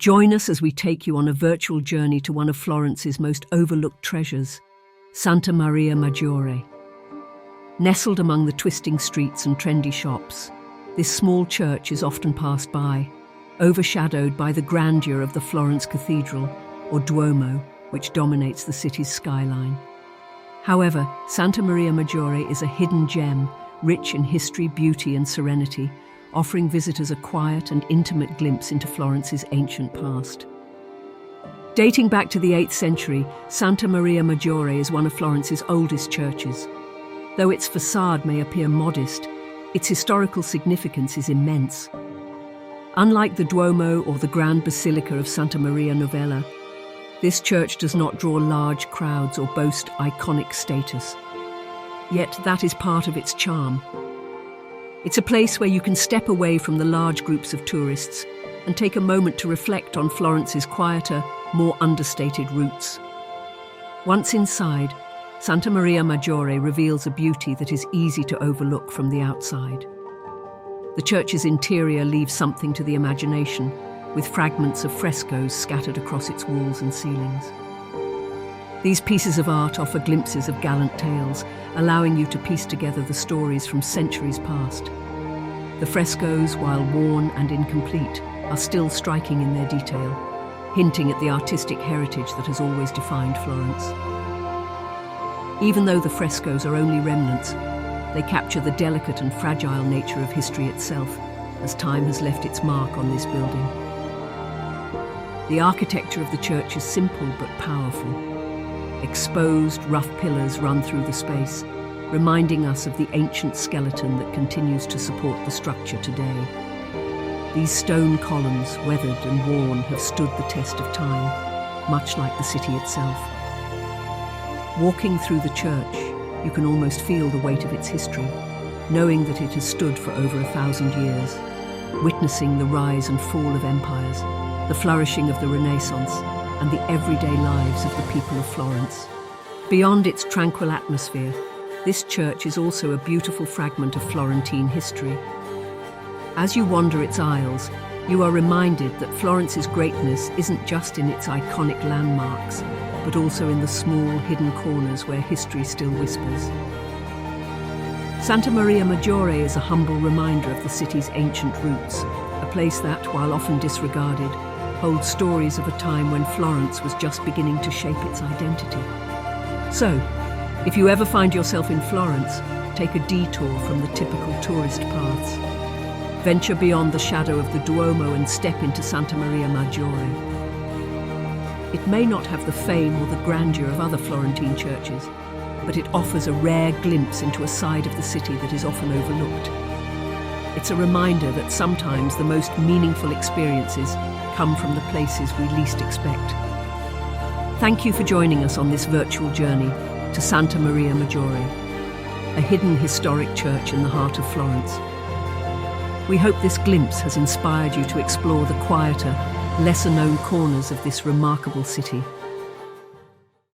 Join us as we take you on a virtual journey to one of Florence's most overlooked treasures, Santa Maria Maggiore. Nestled among the twisting streets and trendy shops, this small church is often passed by, overshadowed by the grandeur of the Florence Cathedral, or Duomo, which dominates the city's skyline. However, Santa Maria Maggiore is a hidden gem, rich in history, beauty and serenity, offering visitors a quiet and intimate glimpse into Florence's ancient past. Dating back to the 8th century, Santa Maria Maggiore is one of Florence's oldest churches. Though its façade may appear modest, its historical significance is immense. Unlike the Duomo or the Grand Basilica of Santa Maria Novella, this church does not draw large crowds or boast iconic status. Yet that is part of its charm. It's a place where you can step away from the large groups of tourists and take a moment to reflect on Florence's quieter, more understated roots. Once inside, Santa Maria Maggiore reveals a beauty that is easy to overlook from the outside. The church's interior leaves something to the imagination, with fragments of frescoes scattered across its walls and ceilings. These pieces of art offer glimpses of gallant tales, allowing you to piece together the stories from centuries past. The frescoes, while worn and incomplete, are still striking in their detail, hinting at the artistic heritage that has always defined Florence. Even though the frescoes are only remnants, they capture the delicate and fragile nature of history itself, as time has left its mark on this building. The architecture of the church is simple but powerful. Exposed, rough pillars run through the space, reminding us of the ancient skeleton that continues to support the structure today. These stone columns, weathered and worn, have stood the test of time, much like the city itself. Walking through the church, you can almost feel the weight of its history, knowing that it has stood for over 1,000 years, witnessing the rise and fall of empires, the flourishing of the Renaissance, and the everyday lives of the people of Florence. Beyond its tranquil atmosphere, this church is also a beautiful fragment of Florentine history. As you wander its aisles, you are reminded that Florence's greatness isn't just in its iconic landmarks, but also in the small, hidden corners where history still whispers. Santa Maria Maggiore is a humble reminder of the city's ancient roots, a place that, while often disregarded, holds stories of a time when Florence was just beginning to shape its identity. So, if you ever find yourself in Florence, take a detour from the typical tourist paths. Venture beyond the shadow of the Duomo and step into Santa Maria Maggiore. It may not have the fame or the grandeur of other Florentine churches, but it offers a rare glimpse into a side of the city that is often overlooked. It's a reminder that sometimes the most meaningful experiences come from the places we least expect. Thank you for joining us on this virtual journey to Santa Maria Maggiore, a hidden historic church in the heart of Florence. We hope this glimpse has inspired you to explore the quieter, lesser-known corners of this remarkable city.